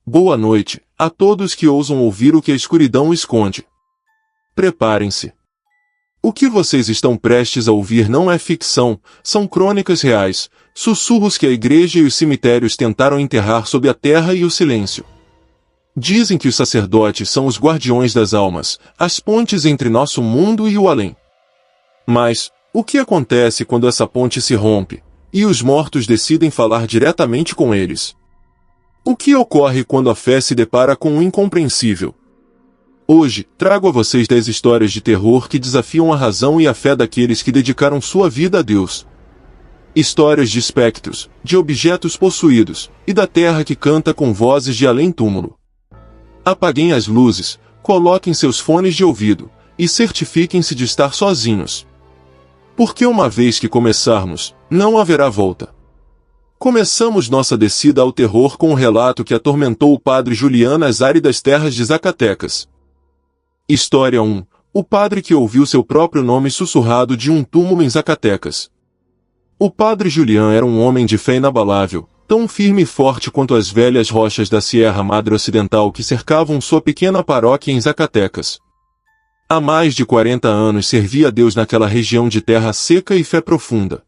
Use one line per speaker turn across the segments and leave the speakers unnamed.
Boa noite a todos que ousam ouvir o que a escuridão esconde. Preparem-se. O que vocês estão prestes a ouvir não é ficção, são crônicas reais, sussurros que a igreja e os cemitérios tentaram enterrar sob a terra e o silêncio. Dizem que os sacerdotes são os guardiões das almas, as pontes entre nosso mundo e o além. Mas, o que acontece quando essa ponte se rompe, e os mortos decidem falar diretamente com eles? O que ocorre quando a fé se depara com o incompreensível? Hoje, trago a vocês 10 histórias de terror que desafiam a razão e a fé daqueles que dedicaram sua vida a Deus. Histórias de espectros, de objetos possuídos, e da terra que canta com vozes de além-túmulo. Apaguem as luzes, coloquem seus fones de ouvido, e certifiquem-se de estar sozinhos. Porque uma vez que começarmos, não haverá volta. Começamos nossa descida ao terror com um relato que atormentou o padre Julian nas áridas terras de Zacatecas. História 1. O padre que ouviu seu próprio nome sussurrado de um túmulo em Zacatecas. O padre Julian era um homem de fé inabalável, tão firme e forte quanto as velhas rochas da Sierra Madre Ocidental que cercavam sua pequena paróquia em Zacatecas. Há mais de 40 anos servia a Deus naquela região de terra seca e fé profunda.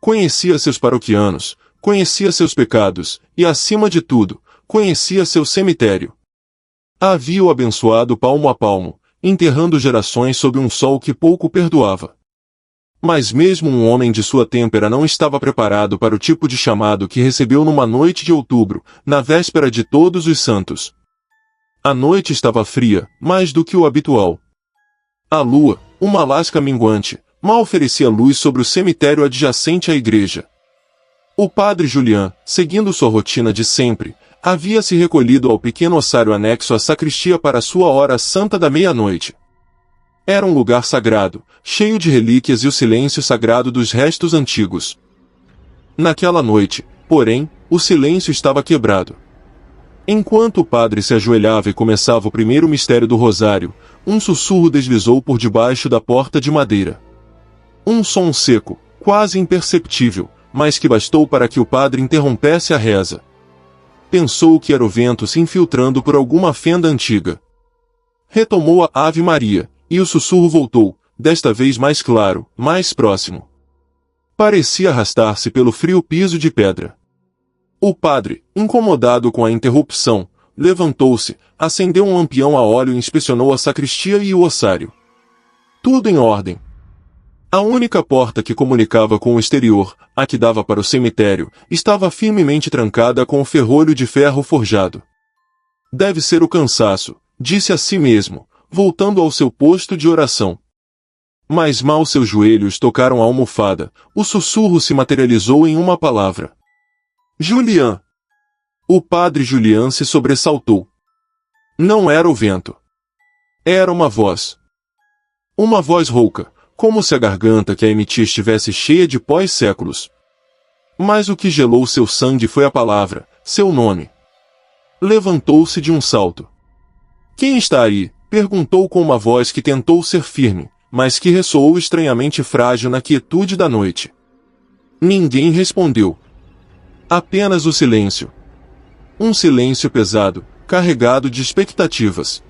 Conhecia seus paroquianos, conhecia seus pecados, e acima de tudo, conhecia seu cemitério. Havia-o abençoado palmo a palmo, enterrando gerações sob um sol que pouco perdoava. Mas mesmo um homem de sua têmpera não estava preparado para o tipo de chamado que recebeu numa noite de outubro, na véspera de Todos os Santos. A noite estava fria, mais do que o habitual. A lua, uma lasca minguante, mal oferecia luz sobre o cemitério adjacente à igreja. O padre Julian, seguindo sua rotina de sempre, havia se recolhido ao pequeno ossário anexo à sacristia para sua hora santa da meia-noite. Era um lugar sagrado, cheio de relíquias e o silêncio sagrado dos restos antigos. Naquela noite, porém, o silêncio estava quebrado. Enquanto o padre se ajoelhava e começava o primeiro mistério do rosário, um sussurro deslizou por debaixo da porta de madeira. Um som seco, quase imperceptível, mas que bastou para que o padre interrompesse a reza. Pensou que era o vento se infiltrando por alguma fenda antiga. Retomou a Ave Maria, e o sussurro voltou, desta vez mais claro, mais próximo. Parecia arrastar-se pelo frio piso de pedra. O padre, incomodado com a interrupção, levantou-se, acendeu um lampião a óleo e inspecionou a sacristia e o ossário. Tudo em ordem. A única porta que comunicava com o exterior, a que dava para o cemitério, estava firmemente trancada com o ferrolho de ferro forjado. Deve ser o cansaço, disse a si mesmo, voltando ao seu posto de oração. Mas mal seus joelhos tocaram a almofada, o sussurro se materializou em uma palavra. Julian. O padre Julian se sobressaltou. Não era o vento. Era uma voz. Uma voz rouca, como se a garganta que a emitia estivesse cheia de pós-séculos. Mas o que gelou seu sangue foi a palavra, seu nome. Levantou-se de um salto. Quem está aí? Perguntou com uma voz que tentou ser firme, mas que ressoou estranhamente frágil na quietude da noite. Ninguém respondeu. Apenas o silêncio. Um silêncio pesado, carregado de expectativas.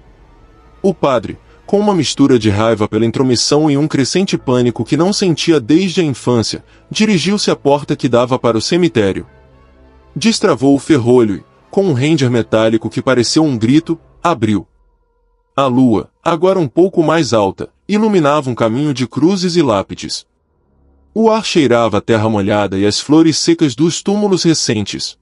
O padre, com uma mistura de raiva pela intromissão e um crescente pânico que não sentia desde a infância, dirigiu-se à porta que dava para o cemitério. Destravou o ferrolho e, com um render metálico que pareceu um grito, abriu. A lua, agora um pouco mais alta, iluminava um caminho de cruzes e lápides. O ar cheirava a terra molhada e as flores secas dos túmulos recentes.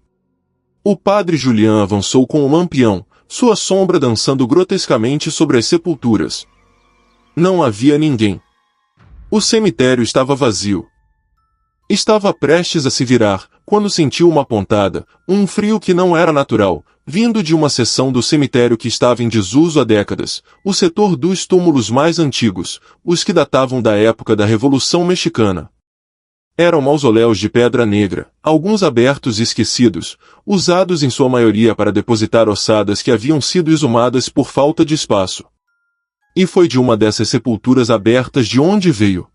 O padre Julian avançou com o lampião, sua sombra dançando grotescamente sobre as sepulturas. Não havia ninguém. O cemitério estava vazio. Estava prestes a se virar, quando sentiu uma pontada, um frio que não era natural, vindo de uma seção do cemitério que estava em desuso há décadas, o setor dos túmulos mais antigos, os que datavam da época da Revolução Mexicana. Eram mausoléus de pedra negra, alguns abertos e esquecidos, usados em sua maioria para depositar ossadas que haviam sido exumadas por falta de espaço. E foi de uma dessas sepulturas abertas de onde veio.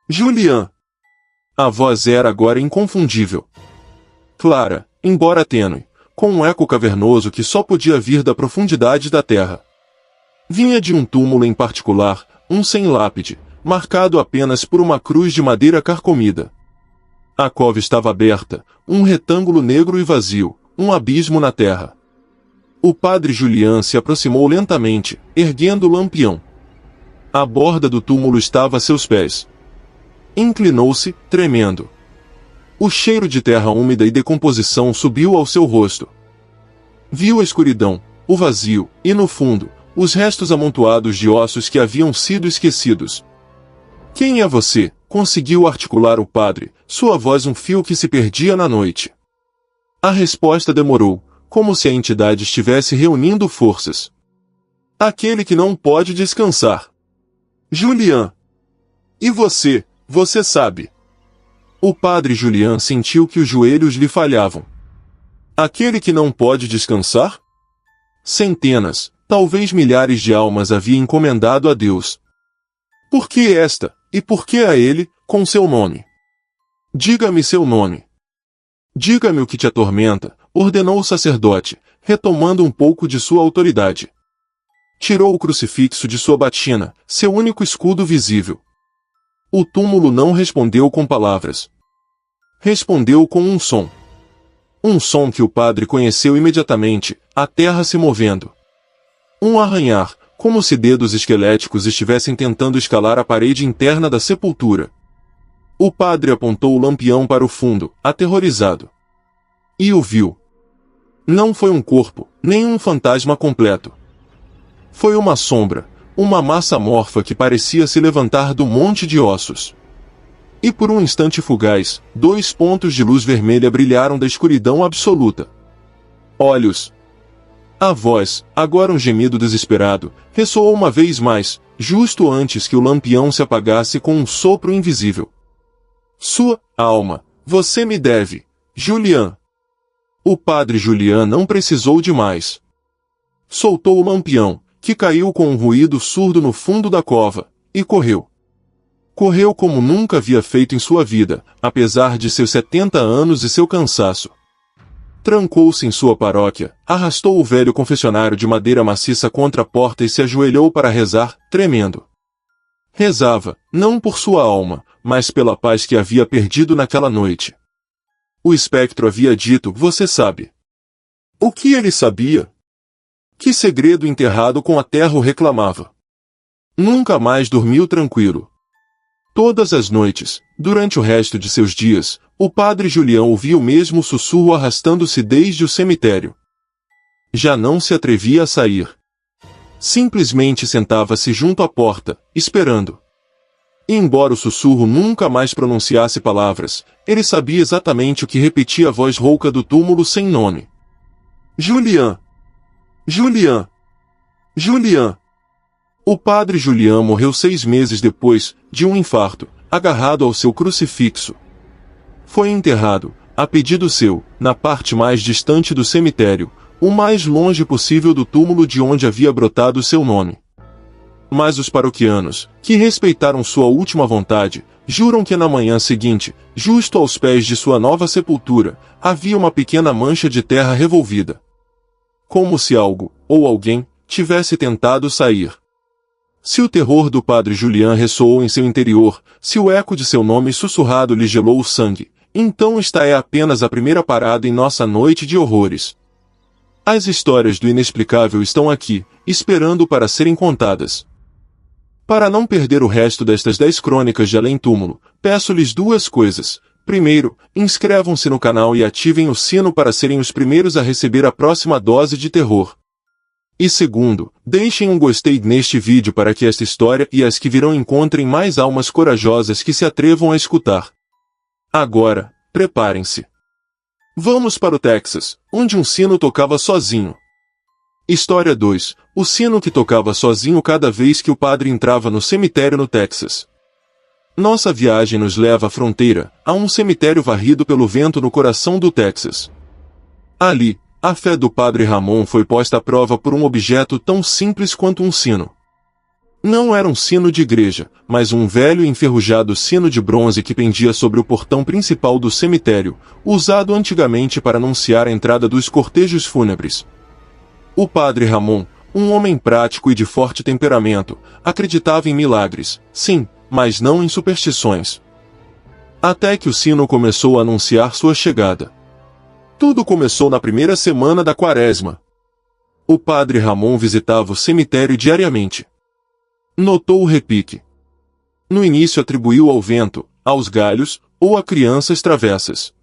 Julian. A voz era agora inconfundível. Clara, embora tênue, com um eco cavernoso que só podia vir da profundidade da terra. Vinha de um túmulo em particular, um sem lápide, marcado apenas por uma cruz de madeira carcomida. A cova estava aberta, um retângulo negro e vazio, um abismo na terra. O padre Julian se aproximou lentamente, erguendo o lampião. A borda do túmulo estava a seus pés. Inclinou-se, tremendo. O cheiro de terra úmida e decomposição subiu ao seu rosto. Viu a escuridão, o vazio, e no fundo, os restos amontoados de ossos que haviam sido esquecidos. "Quem é você?", conseguiu articular o padre, sua voz um fio que se perdia na noite. A resposta demorou, como se a entidade estivesse reunindo forças. "Aquele que não pode descansar. Julian." "E você sabe." O padre Julian sentiu que os joelhos lhe falhavam. "Aquele que não pode descansar?" Centenas, talvez milhares de almas havia encomendado a Deus. "Por que esta, e por que a ele, com seu nome? Diga-me seu nome. Diga-me o que te atormenta", ordenou o sacerdote, retomando um pouco de sua autoridade. Tirou o crucifixo de sua batina, seu único escudo visível. O túmulo não respondeu com palavras. Respondeu com um som. Um som que o padre conheceu imediatamente, a terra se movendo. Um arranhar, como se dedos esqueléticos estivessem tentando escalar a parede interna da sepultura. O padre apontou o lampião para o fundo, aterrorizado. E o viu. Não foi um corpo, nem um fantasma completo. Foi uma sombra, uma massa amorfa que parecia se levantar do monte de ossos. E por um instante fugaz, 2 pontos de luz vermelha brilharam da escuridão absoluta. Olhos. A voz, agora um gemido desesperado, ressoou uma vez mais, justo antes que o lampião se apagasse com um sopro invisível. "Sua alma, você me deve, Julian." O padre Julian não precisou de mais. Soltou o lampião, que caiu com um ruído surdo no fundo da cova, e correu. Correu como nunca havia feito em sua vida, apesar de seus 70 anos e seu cansaço. Trancou-se em sua paróquia, arrastou o velho confessionário de madeira maciça contra a porta e se ajoelhou para rezar, tremendo. Rezava, não por sua alma, mas pela paz que havia perdido naquela noite. O espectro havia dito, "Você sabe." O que ele sabia? Que segredo enterrado com a terra o reclamava? Nunca mais dormiu tranquilo. Todas as noites, durante o resto de seus dias, o padre Julian ouvia o mesmo sussurro arrastando-se desde o cemitério. Já não se atrevia a sair. Simplesmente sentava-se junto à porta, esperando. E embora o sussurro nunca mais pronunciasse palavras, ele sabia exatamente o que repetia a voz rouca do túmulo sem nome. "Julian! Julian! Julian!" O padre Julian morreu 6 meses depois, de um infarto, agarrado ao seu crucifixo. Foi enterrado, a pedido seu, na parte mais distante do cemitério, o mais longe possível do túmulo de onde havia brotado seu nome. Mas os paroquianos, que respeitaram sua última vontade, juram que na manhã seguinte, justo aos pés de sua nova sepultura, havia uma pequena mancha de terra revolvida. Como se algo, ou alguém, tivesse tentado sair. Se o terror do padre Julian ressoou em seu interior, se o eco de seu nome sussurrado lhe gelou o sangue, então esta é apenas a primeira parada em nossa noite de horrores. As histórias do inexplicável estão aqui, esperando para serem contadas. Para não perder o resto destas 10 crônicas de Além Túmulo, peço-lhes 2 coisas. Primeiro, inscrevam-se no canal e ativem o sino para serem os primeiros a receber a próxima dose de terror. E segundo, deixem um gostei neste vídeo para que esta história e as que virão encontrem mais almas corajosas que se atrevam a escutar. Agora, preparem-se. Vamos para o Texas, onde um sino tocava sozinho. História 2. O sino que tocava sozinho cada vez que o padre entrava no cemitério no Texas. Nossa viagem nos leva à fronteira, a um cemitério varrido pelo vento no coração do Texas. Ali, a fé do padre Ramon foi posta à prova por um objeto tão simples quanto um sino. Não era um sino de igreja, mas um velho e enferrujado sino de bronze que pendia sobre o portão principal do cemitério, usado antigamente para anunciar a entrada dos cortejos fúnebres. O padre Ramon, um homem prático e de forte temperamento, acreditava em milagres, sim, mas não em superstições. Até que o sino começou a anunciar sua chegada. Tudo começou na primeira semana da Quaresma. O padre Ramon visitava o cemitério diariamente. Notou o repique. No início atribuiu ao vento, aos galhos, ou a crianças travessas.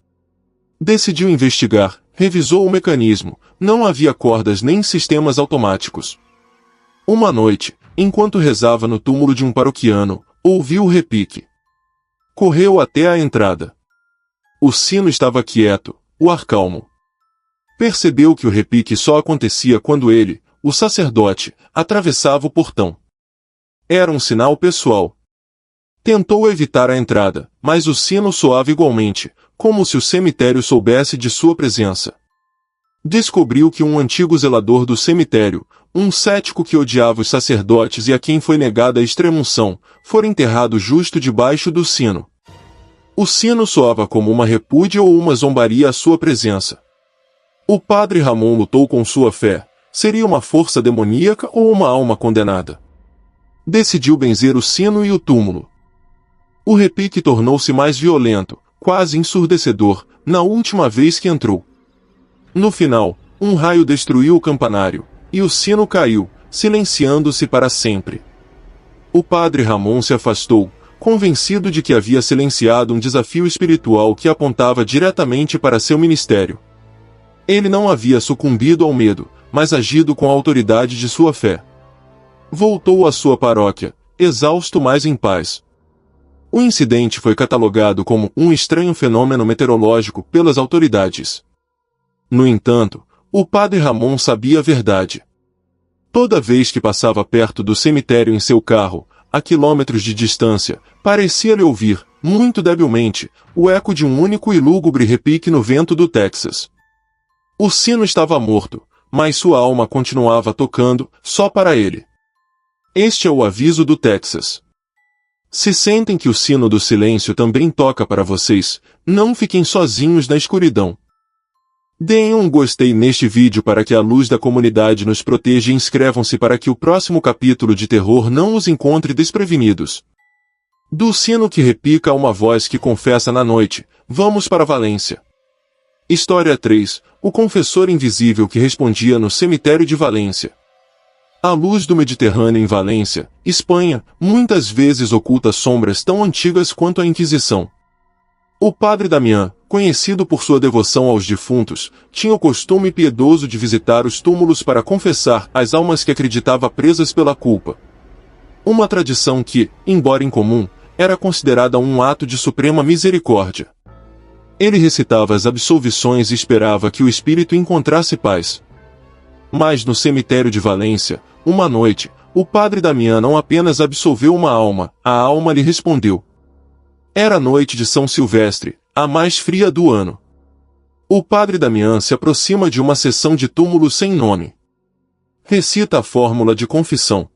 Decidiu investigar, revisou o mecanismo, não havia cordas nem sistemas automáticos. Uma noite, enquanto rezava no túmulo de um paroquiano, ouviu o repique. Correu até a entrada. O sino estava quieto, o ar calmo. Percebeu que o repique só acontecia quando ele, o sacerdote, atravessava o portão. Era um sinal pessoal. Tentou evitar a entrada, mas o sino soava igualmente, como se o cemitério soubesse de sua presença. Descobriu que um antigo zelador do cemitério, um cético que odiava os sacerdotes e a quem foi negada a extrema-unção, fora enterrado justo debaixo do sino. O sino soava como uma repúdia ou uma zombaria à sua presença. O padre Ramon lutou com sua fé. Seria uma força demoníaca ou uma alma condenada? Decidiu benzer o sino e o túmulo. O repique tornou-se mais violento, quase ensurdecedor, na última vez que entrou. No final, um raio destruiu o campanário, e o sino caiu, silenciando-se para sempre. O padre Ramon se afastou, convencido de que havia silenciado um desafio espiritual que apontava diretamente para seu ministério. Ele não havia sucumbido ao medo, mas agido com a autoridade de sua fé. Voltou à sua paróquia, exausto mas em paz. O incidente foi catalogado como um estranho fenômeno meteorológico pelas autoridades. No entanto, o padre Ramon sabia a verdade. Toda vez que passava perto do cemitério em seu carro, a quilômetros de distância, parecia-lhe ouvir, muito debilmente, o eco de um único e lúgubre repique no vento do Texas. O sino estava morto, mas sua alma continuava tocando, só para ele. Este é o aviso do Texas. Se sentem que o sino do silêncio também toca para vocês, não fiquem sozinhos na escuridão. Deem um gostei neste vídeo para que a luz da comunidade nos proteja e inscrevam-se para que o próximo capítulo de terror não os encontre desprevenidos. Do sino que repica a uma voz que confessa na noite, vamos para Valência. História 3. O confessor invisível que respondia no cemitério de Valência. A luz do Mediterrâneo em Valência, Espanha, muitas vezes oculta sombras tão antigas quanto a Inquisição. O padre Damián, conhecido por sua devoção aos defuntos, tinha o costume piedoso de visitar os túmulos para confessar as almas que acreditava presas pela culpa. Uma tradição que, embora incomum, era considerada um ato de suprema misericórdia. Ele recitava as absolvições e esperava que o espírito encontrasse paz. Mas no cemitério de Valência, uma noite, o padre Damián não apenas absolveu uma alma, a alma lhe respondeu. Era a noite de São Silvestre, a mais fria do ano. O padre Damián se aproxima de uma seção de túmulos sem nome. Recita a fórmula de confissão.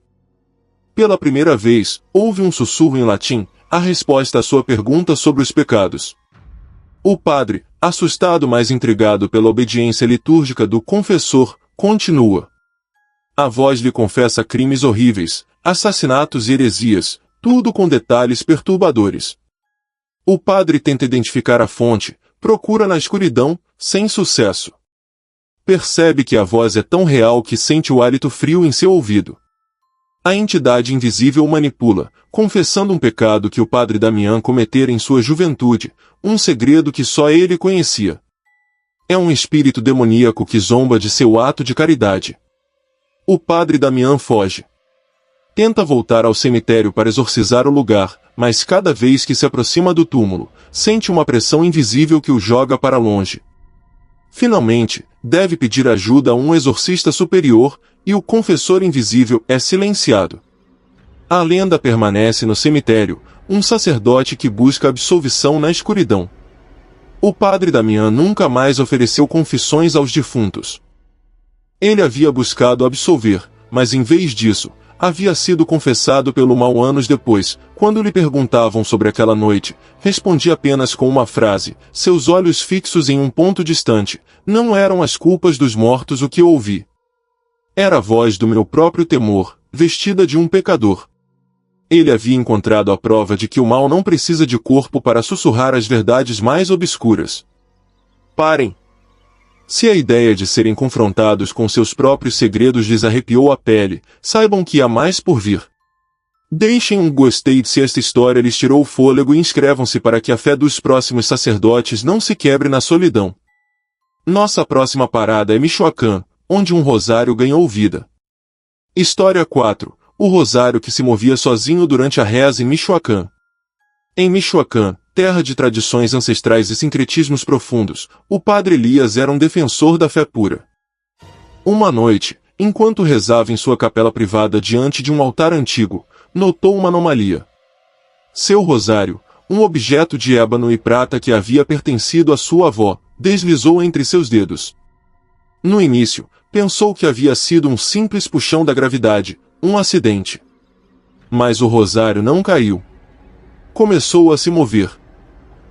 Pela primeira vez, houve um sussurro em latim, a resposta à sua pergunta sobre os pecados. O padre, assustado mas intrigado pela obediência litúrgica do confessor, continua. A voz lhe confessa crimes horríveis, assassinatos e heresias, tudo com detalhes perturbadores. O padre tenta identificar a fonte, procura na escuridão, sem sucesso. Percebe que a voz é tão real que sente o hálito frio em seu ouvido. A entidade invisível o manipula, confessando um pecado que o padre Damián cometera em sua juventude, um segredo que só ele conhecia. É um espírito demoníaco que zomba de seu ato de caridade. O padre Damián foge. Tenta voltar ao cemitério para exorcizar o lugar, mas cada vez que se aproxima do túmulo, sente uma pressão invisível que o joga para longe. Finalmente, deve pedir ajuda a um exorcista superior, e o confessor invisível é silenciado. A lenda permanece no cemitério, um sacerdote que busca absolvição na escuridão. O padre Damián nunca mais ofereceu confissões aos defuntos. Ele havia buscado absolver, mas em vez disso, havia sido confessado pelo mal anos depois. Quando lhe perguntavam sobre aquela noite, respondia apenas com uma frase, seus olhos fixos em um ponto distante: não eram as culpas dos mortos o que ouvi. Era a voz do meu próprio temor, vestida de um pecador. Ele havia encontrado a prova de que o mal não precisa de corpo para sussurrar as verdades mais obscuras. Parem! Se a ideia de serem confrontados com seus próprios segredos lhes arrepiou a pele, saibam que há mais por vir. Deixem um gostei se esta história lhes tirou o fôlego e inscrevam-se para que a fé dos próximos sacerdotes não se quebre na solidão. Nossa próxima parada é Michoacán, onde um rosário ganhou vida. História 4. O rosário que se movia sozinho durante a reza em Michoacán. Em Michoacán, terra de tradições ancestrais e sincretismos profundos, o padre Elias era um defensor da fé pura. Uma noite, enquanto rezava em sua capela privada diante de um altar antigo, notou uma anomalia. Seu rosário, um objeto de ébano e prata que havia pertencido à sua avó, deslizou entre seus dedos. No início, pensou que havia sido um simples puxão da gravidade, um acidente. Mas o rosário não caiu. Começou a se mover.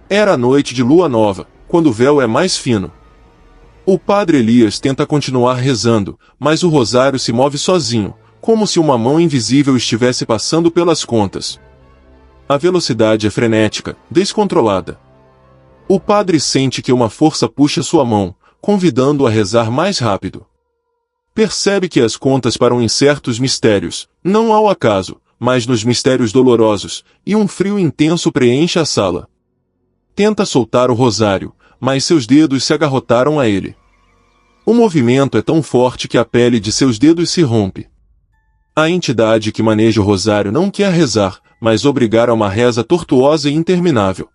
Era a noite de lua nova, quando o véu é mais fino. O padre Elias tenta continuar rezando, mas o rosário se move sozinho, como se uma mão invisível estivesse passando pelas contas. A velocidade é frenética, descontrolada. O padre sente que uma força puxa sua mão, convidando-o a rezar mais rápido. Percebe que as contas param em certos mistérios, não ao acaso, mas nos mistérios dolorosos, e um frio intenso preenche a sala. Tenta soltar o rosário, mas seus dedos se agarrotaram a ele. O movimento é tão forte que a pele de seus dedos se rompe. A entidade que maneja o rosário não quer rezar, mas obrigar a uma reza tortuosa e interminável.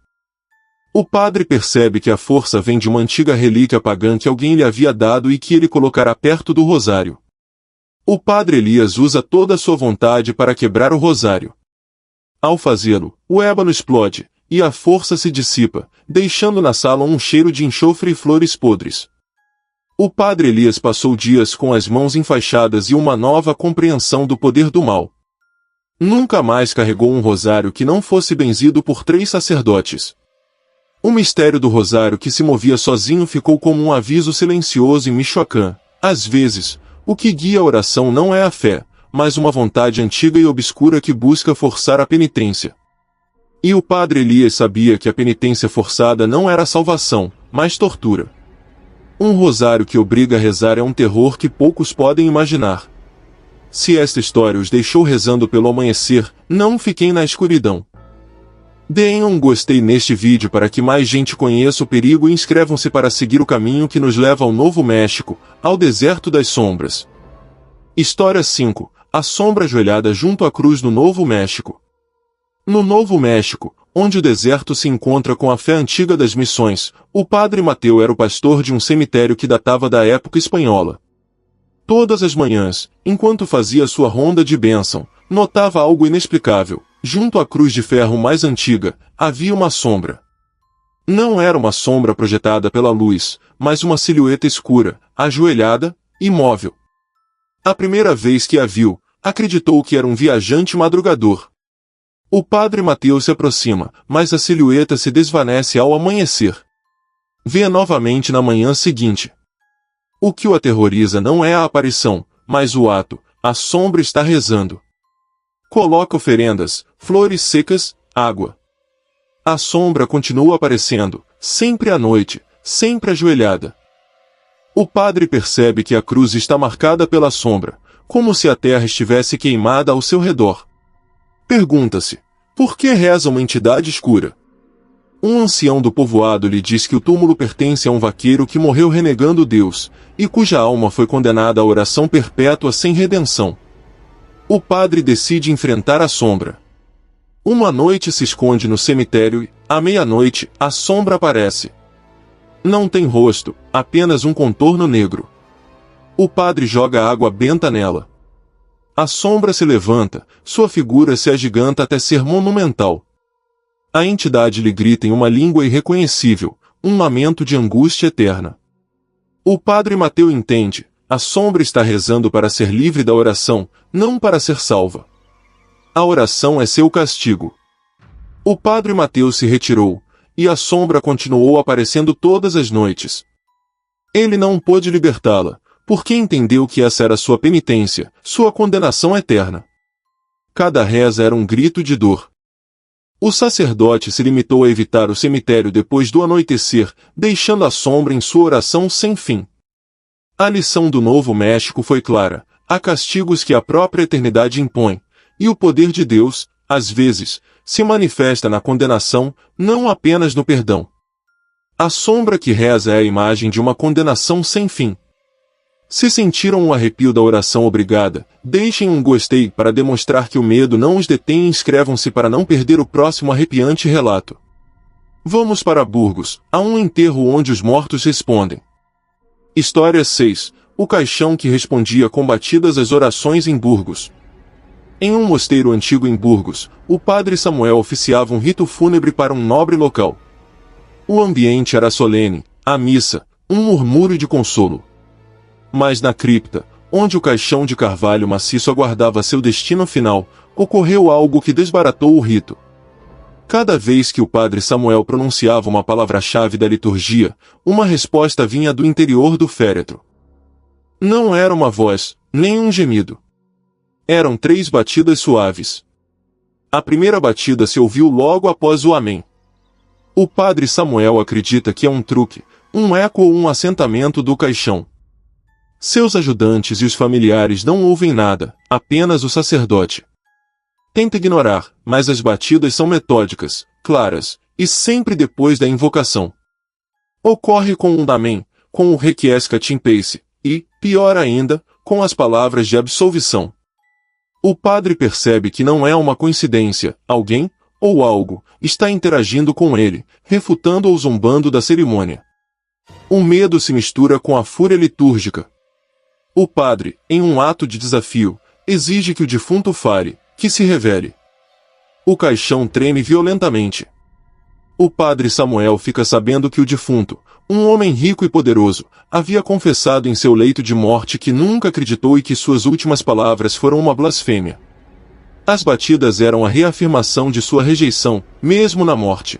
O padre percebe que a força vem de uma antiga relíquia pagã que alguém lhe havia dado e que ele colocará perto do rosário. O padre Elias usa toda a sua vontade para quebrar o rosário. Ao fazê-lo, o ébano explode, e a força se dissipa, deixando na sala um cheiro de enxofre e flores podres. O padre Elias passou dias com as mãos enfaixadas e uma nova compreensão do poder do mal. Nunca mais carregou um rosário que não fosse benzido por 3 sacerdotes. O mistério do rosário que se movia sozinho ficou como um aviso silencioso em Michoacán. Às vezes, o que guia a oração não é a fé, mas uma vontade antiga e obscura que busca forçar a penitência. E o padre Elias sabia que a penitência forçada não era salvação, mas tortura. Um rosário que obriga a rezar é um terror que poucos podem imaginar. Se esta história os deixou rezando pelo amanhecer, não fiquem na escuridão. Deem um gostei neste vídeo para que mais gente conheça o perigo e inscrevam-se para seguir o caminho que nos leva ao Novo México, ao deserto das sombras. História 5. A sombra ajoelhada junto à cruz no Novo México. No Novo México, onde o deserto se encontra com a fé antiga das missões, o padre Mateu era o pastor de um cemitério que datava da época espanhola. Todas as manhãs, enquanto fazia sua ronda de bênção, notava algo inexplicável. Junto à cruz de ferro mais antiga, havia uma sombra. Não era uma sombra projetada pela luz, mas uma silhueta escura, ajoelhada, imóvel. A primeira vez que a viu, acreditou que era um viajante madrugador. O padre Mateu se aproxima, mas a silhueta se desvanece ao amanhecer. Vê novamente na manhã seguinte. O que o aterroriza não é a aparição, mas o ato. A sombra está rezando. Coloca oferendas, flores secas, água. A sombra continua aparecendo, sempre à noite, sempre ajoelhada. O padre percebe que a cruz está marcada pela sombra, como se a terra estivesse queimada ao seu redor. Pergunta-se, por que reza uma entidade escura? Um ancião do povoado lhe diz que o túmulo pertence a um vaqueiro que morreu renegando Deus, e cuja alma foi condenada à oração perpétua sem redenção. O padre decide enfrentar a sombra. Uma noite se esconde no cemitério e, à meia-noite, a sombra aparece. Não tem rosto, apenas um contorno negro. O padre joga água benta nela. A sombra se levanta, sua figura se agiganta até ser monumental. A entidade lhe grita em uma língua irreconhecível, um lamento de angústia eterna. O padre Mateu entende, a sombra está rezando para ser livre da oração, não para ser salva. A oração é seu castigo. O padre Mateus se retirou, e a sombra continuou aparecendo todas as noites. Ele não pôde libertá-la, porque entendeu que essa era sua penitência, sua condenação eterna. Cada reza era um grito de dor. O sacerdote se limitou a evitar o cemitério depois do anoitecer, deixando a sombra em sua oração sem fim. A lição do Novo México foi clara: há castigos que a própria eternidade impõe, e o poder de Deus, às vezes, se manifesta na condenação, não apenas no perdão. A sombra que reza é a imagem de uma condenação sem fim. Se sentiram um arrepio da oração obrigada, deixem um gostei para demonstrar que o medo não os detém e inscrevam-se para não perder o próximo arrepiante relato. Vamos para Burgos, a um enterro onde os mortos respondem. História 6. O caixão que respondia com batidas às orações em Burgos. Em um mosteiro antigo em Burgos, o padre Samuel oficiava um rito fúnebre para um nobre local. O ambiente era solene, a missa, um murmúrio de consolo. Mas na cripta, onde o caixão de carvalho maciço aguardava seu destino final, ocorreu algo que desbaratou o rito. Cada vez que o padre Samuel pronunciava uma palavra-chave da liturgia, uma resposta vinha do interior do féretro. Não era uma voz, nem um gemido. Eram 3 batidas suaves. A primeira batida se ouviu logo após o amém. O padre Samuel acredita que é um truque, um eco ou um assentamento do caixão. Seus ajudantes e os familiares não ouvem nada, apenas o sacerdote. Tenta ignorar, mas as batidas são metódicas, claras, e sempre depois da invocação. Ocorre com um amém, com o requiescat in pace, e, pior ainda, com as palavras de absolvição. O padre percebe que não é uma coincidência, alguém, ou algo, está interagindo com ele, refutando ou zombando da cerimônia. O medo se mistura com a fúria litúrgica. O padre, em um ato de desafio, exige que o defunto fale, que se revele. O caixão treme violentamente. O padre Samuel fica sabendo que o defunto, um homem rico e poderoso, havia confessado em seu leito de morte que nunca acreditou e que suas últimas palavras foram uma blasfêmia. As batidas eram a reafirmação de sua rejeição, mesmo na morte.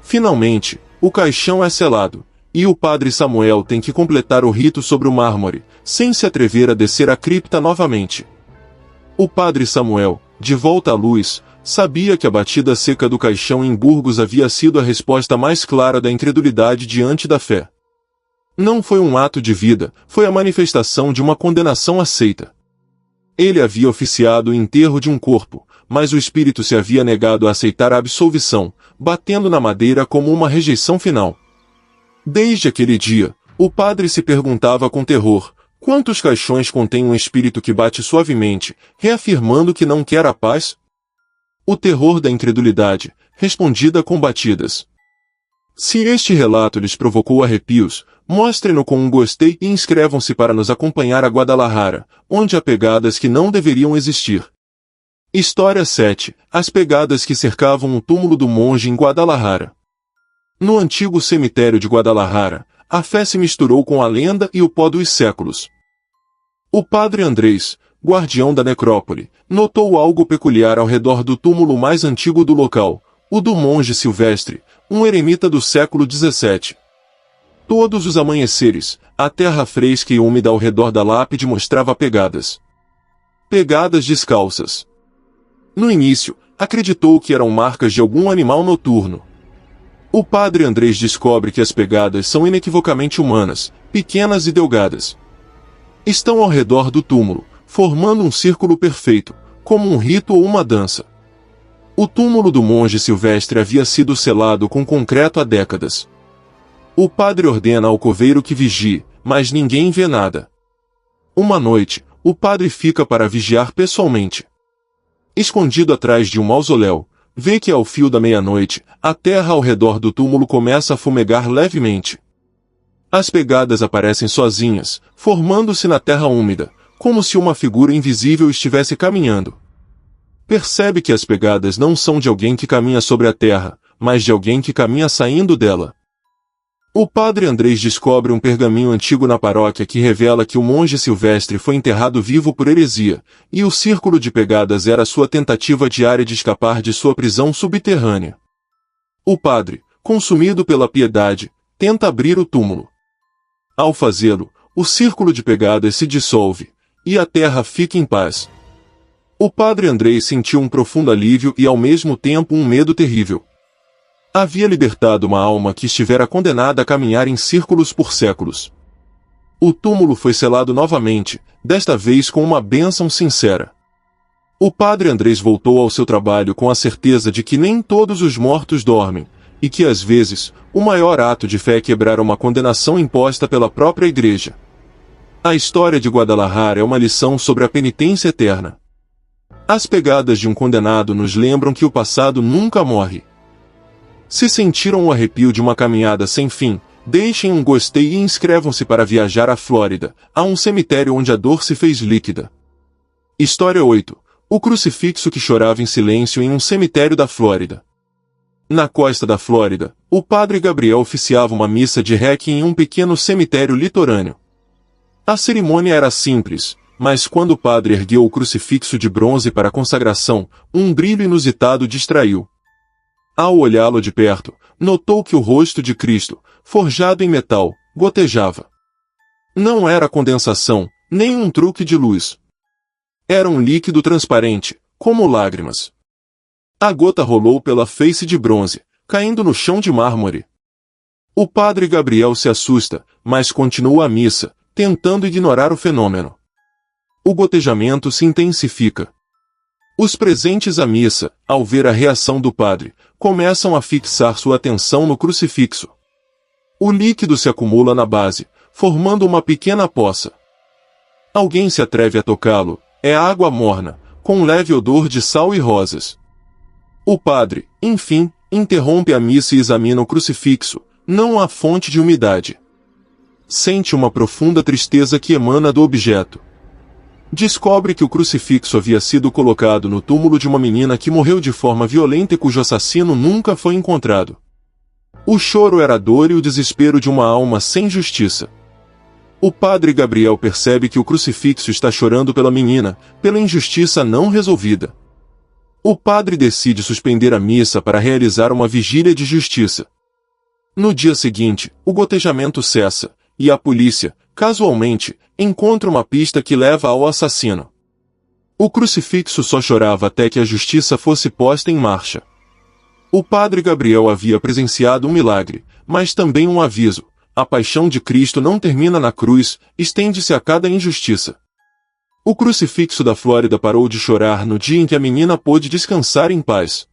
Finalmente, o caixão é selado, e o padre Samuel tem que completar o rito sobre o mármore, sem se atrever a descer a cripta novamente. O padre Samuel, de volta à luz, sabia que a batida seca do caixão em Burgos havia sido a resposta mais clara da incredulidade diante da fé. Não foi um ato de vida, foi a manifestação de uma condenação aceita. Ele havia oficiado o enterro de um corpo, mas o espírito se havia negado a aceitar a absolvição, batendo na madeira como uma rejeição final. Desde aquele dia, o padre se perguntava com terror: quantos caixões contêm um espírito que bate suavemente, reafirmando que não quer a paz? O terror da incredulidade, respondida com batidas. Se este relato lhes provocou arrepios, mostrem-no com um gostei e inscrevam-se para nos acompanhar a Guadalajara, onde há pegadas que não deveriam existir. História 7. As pegadas que cercavam o túmulo do monge em Guadalajara. No antigo cemitério de Guadalajara, a fé se misturou com a lenda e o pó dos séculos. O padre Andrés, guardião da necrópole, notou algo peculiar ao redor do túmulo mais antigo do local, o do monge Silvestre, um eremita do século XVII. Todos os amanheceres, a terra fresca e úmida ao redor da lápide mostrava pegadas. Pegadas descalças. No início, acreditou que eram marcas de algum animal noturno. O padre Andrés descobre que as pegadas são inequivocamente humanas, pequenas e delgadas. Estão ao redor do túmulo, formando um círculo perfeito, como um rito ou uma dança. O túmulo do monge Silvestre havia sido selado com concreto há décadas. O padre ordena ao coveiro que vigie, mas ninguém vê nada. Uma noite, o padre fica para vigiar pessoalmente. Escondido atrás de um mausoléu, vê que ao fio da meia-noite, a terra ao redor do túmulo começa a fumegar levemente. As pegadas aparecem sozinhas, formando-se na terra úmida, como se uma figura invisível estivesse caminhando. Percebe que as pegadas não são de alguém que caminha sobre a terra, mas de alguém que caminha saindo dela. O padre Andrés descobre um pergaminho antigo na paróquia que revela que o monge Silvestre foi enterrado vivo por heresia, e o círculo de pegadas era sua tentativa diária de escapar de sua prisão subterrânea. O padre, consumido pela piedade, tenta abrir o túmulo. Ao fazê-lo, o círculo de pegadas se dissolve, e a terra fica em paz. O padre Andrés sentiu um profundo alívio e ao mesmo tempo um medo terrível. Havia libertado uma alma que estivera condenada a caminhar em círculos por séculos. O túmulo foi selado novamente, desta vez com uma bênção sincera. O padre Andrés voltou ao seu trabalho com a certeza de que nem todos os mortos dormem, e que às vezes, o maior ato de fé é quebrar uma condenação imposta pela própria Igreja. A história de Guadalajara é uma lição sobre a penitência eterna. As pegadas de um condenado nos lembram que o passado nunca morre. Se sentiram o arrepio de uma caminhada sem fim, deixem um gostei e inscrevam-se para viajar à Flórida, a um cemitério onde a dor se fez líquida. História 8. O crucifixo que chorava em silêncio em um cemitério da Flórida. Na costa da Flórida, o padre Gabriel oficiava uma missa de requiem em um pequeno cemitério litorâneo. A cerimônia era simples, mas quando o padre ergueu o crucifixo de bronze para a consagração, um brilho inusitado distraiu. Ao olhá-lo de perto, notou que o rosto de Cristo, forjado em metal, gotejava. Não era condensação, nem um truque de luz. Era um líquido transparente, como lágrimas. A gota rolou pela face de bronze, caindo no chão de mármore. O padre Gabriel se assusta, mas continua a missa, tentando ignorar o fenômeno. O gotejamento se intensifica. Os presentes à missa, ao ver a reação do padre, começam a fixar sua atenção no crucifixo. O líquido se acumula na base, formando uma pequena poça. Alguém se atreve a tocá-lo, é água morna, com um leve odor de sal e rosas. O padre, enfim, interrompe a missa e examina o crucifixo, não há fonte de umidade. Sente uma profunda tristeza que emana do objeto. Descobre que o crucifixo havia sido colocado no túmulo de uma menina que morreu de forma violenta e cujo assassino nunca foi encontrado. O choro era a dor e o desespero de uma alma sem justiça. O padre Gabriel percebe que o crucifixo está chorando pela menina, pela injustiça não resolvida. O padre decide suspender a missa para realizar uma vigília de justiça. No dia seguinte, o gotejamento cessa, e a polícia, casualmente, encontra uma pista que leva ao assassino. O crucifixo só chorava até que a justiça fosse posta em marcha. O padre Gabriel havia presenciado um milagre, mas também um aviso: a paixão de Cristo não termina na cruz, estende-se a cada injustiça. O crucifixo da Flórida parou de chorar no dia em que a menina pôde descansar em paz.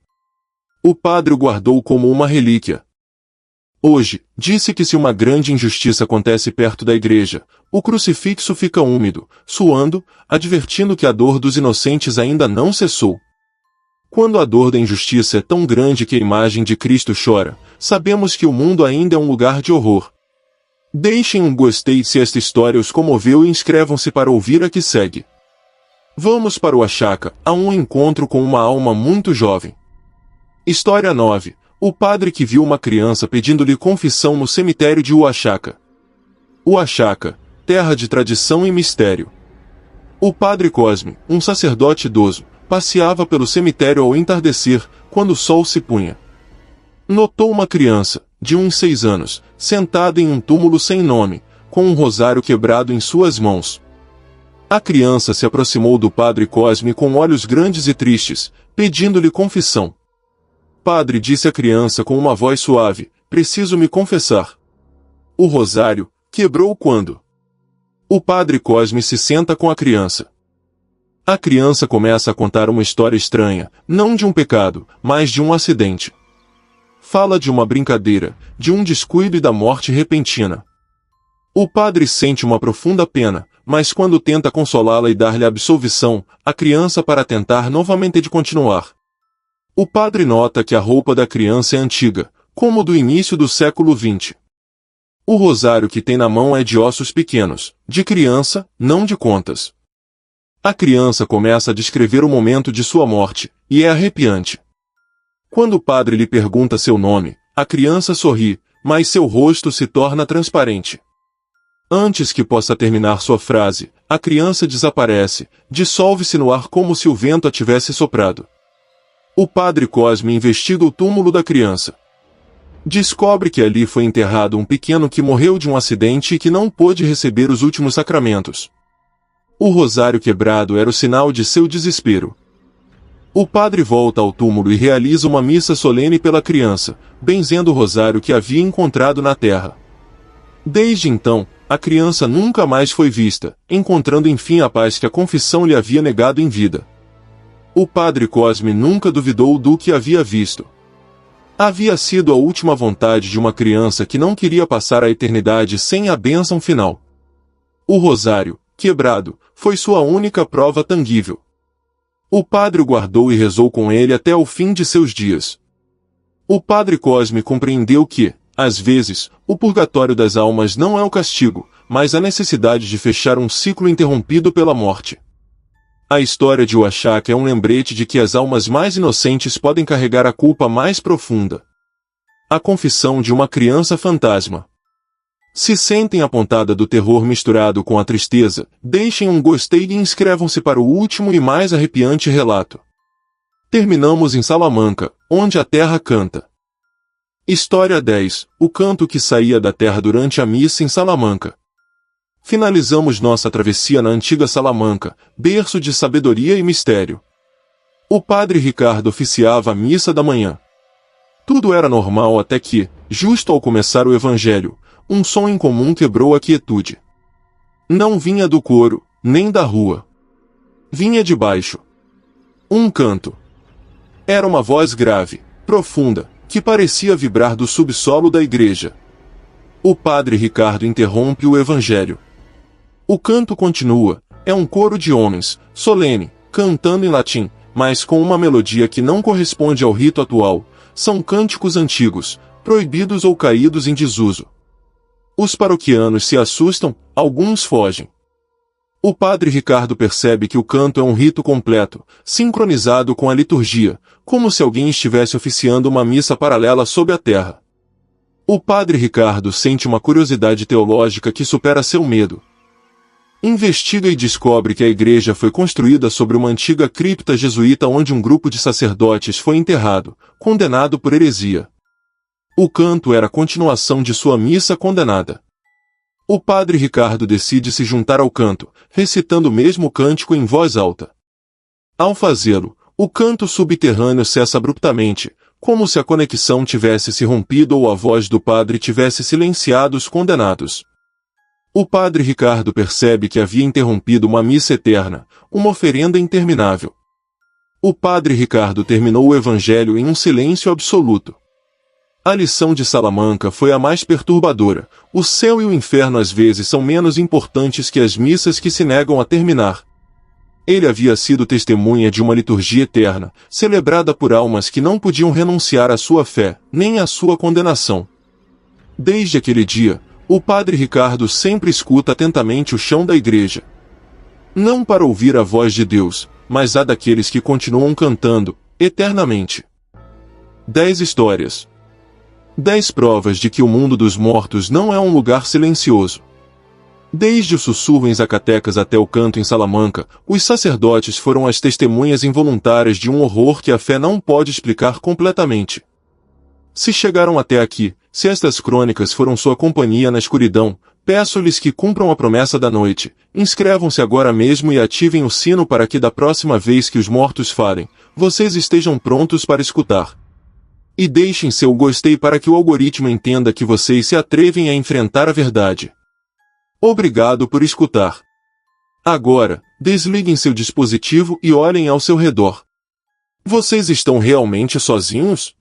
O padre o guardou como uma relíquia. Hoje, disse que se uma grande injustiça acontece perto da igreja, o crucifixo fica úmido, suando, advertindo que a dor dos inocentes ainda não cessou. Quando a dor da injustiça é tão grande que a imagem de Cristo chora, sabemos que o mundo ainda é um lugar de horror. Deixem um gostei se esta história os comoveu e inscrevam-se para ouvir a que segue. Vamos para o Oaxaca, a um encontro com uma alma muito jovem. História 9. O padre que viu uma criança pedindo-lhe confissão no cemitério de Oaxaca. Oaxaca, terra de tradição e mistério. O padre Cosme, um sacerdote idoso, passeava pelo cemitério ao entardecer, quando o sol se punha. Notou uma criança, de uns 6 anos, sentada em um túmulo sem nome, com um rosário quebrado em suas mãos. A criança se aproximou do padre Cosme com olhos grandes e tristes, pedindo-lhe confissão. Padre, disse a criança com uma voz suave, preciso me confessar. O rosário quebrou quando? O padre Cosme se senta com a criança. A criança começa a contar uma história estranha, não de um pecado, mas de um acidente. Fala de uma brincadeira, de um descuido e da morte repentina. O padre sente uma profunda pena, mas quando tenta consolá-la e dar-lhe absolvição, a criança para tentar novamente de continuar. O padre nota que a roupa da criança é antiga, como do início do século XX. O rosário que tem na mão é de ossos pequenos, de criança, não de contas. A criança começa a descrever o momento de sua morte, e é arrepiante. Quando o padre lhe pergunta seu nome, a criança sorri, mas seu rosto se torna transparente. Antes que possa terminar sua frase, a criança desaparece, dissolve-se no ar como se o vento a tivesse soprado. O padre Cosme investiga o túmulo da criança. Descobre que ali foi enterrado um pequeno que morreu de um acidente e que não pôde receber os últimos sacramentos. O rosário quebrado era o sinal de seu desespero. O padre volta ao túmulo e realiza uma missa solene pela criança, benzendo o rosário que havia encontrado na terra. Desde então, a criança nunca mais foi vista, encontrando enfim a paz que a confissão lhe havia negado em vida. O padre Cosme nunca duvidou do que havia visto. Havia sido a última vontade de uma criança que não queria passar a eternidade sem a bênção final. O rosário, quebrado, foi sua única prova tangível. O padre o guardou e rezou com ele até o fim de seus dias. O padre Cosme compreendeu que, às vezes, o purgatório das almas não é o castigo, mas a necessidade de fechar um ciclo interrompido pela morte. A história de Oaxaca é um lembrete de que as almas mais inocentes podem carregar a culpa mais profunda. A confissão de uma criança fantasma. Se sentem a pontada do terror misturado com a tristeza, deixem um gostei e inscrevam-se para o último e mais arrepiante relato. Terminamos em Salamanca, onde a terra canta. História 10. O canto que saía da terra durante a missa em Salamanca. Finalizamos nossa travessia na antiga Salamanca, berço de sabedoria e mistério. O padre Ricardo oficiava a missa da manhã. Tudo era normal até que, justo ao começar o evangelho, um som incomum quebrou a quietude. Não vinha do coro, nem da rua. Vinha de baixo. Um canto. Era uma voz grave, profunda, que parecia vibrar do subsolo da igreja. O padre Ricardo interrompe o evangelho. O canto continua, é um coro de homens, solene, cantando em latim, mas com uma melodia que não corresponde ao rito atual. São cânticos antigos, proibidos ou caídos em desuso. Os paroquianos se assustam, alguns fogem. O padre Ricardo percebe que o canto é um rito completo, sincronizado com a liturgia, como se alguém estivesse oficiando uma missa paralela sob a terra. O padre Ricardo sente uma curiosidade teológica que supera seu medo. Investiga e descobre que a igreja foi construída sobre uma antiga cripta jesuíta onde um grupo de sacerdotes foi enterrado, condenado por heresia. O canto era a continuação de sua missa condenada. O padre Ricardo decide se juntar ao canto, recitando o mesmo cântico em voz alta. Ao fazê-lo, o canto subterrâneo cessa abruptamente, como se a conexão tivesse se rompido ou a voz do padre tivesse silenciado os condenados. O padre Ricardo percebe que havia interrompido uma missa eterna, uma oferenda interminável. O padre Ricardo terminou o evangelho em um silêncio absoluto. A lição de Salamanca foi a mais perturbadora. O céu e o inferno às vezes são menos importantes que as missas que se negam a terminar. Ele havia sido testemunha de uma liturgia eterna, celebrada por almas que não podiam renunciar à sua fé, nem à sua condenação. Desde aquele dia, o padre Ricardo sempre escuta atentamente o chão da igreja. Não para ouvir a voz de Deus, mas a daqueles que continuam cantando, eternamente. 10 histórias. 10 provas de que o mundo dos mortos não é um lugar silencioso. Desde o sussurro em Zacatecas até o canto em Salamanca, os sacerdotes foram as testemunhas involuntárias de um horror que a fé não pode explicar completamente. Se chegaram até aqui, se estas crônicas foram sua companhia na escuridão, peço-lhes que cumpram a promessa da noite, inscrevam-se agora mesmo e ativem o sino para que da próxima vez que os mortos falem, vocês estejam prontos para escutar. E deixem seu gostei para que o algoritmo entenda que vocês se atrevem a enfrentar a verdade. Obrigado por escutar. Agora, desliguem seu dispositivo e olhem ao seu redor. Vocês estão realmente sozinhos?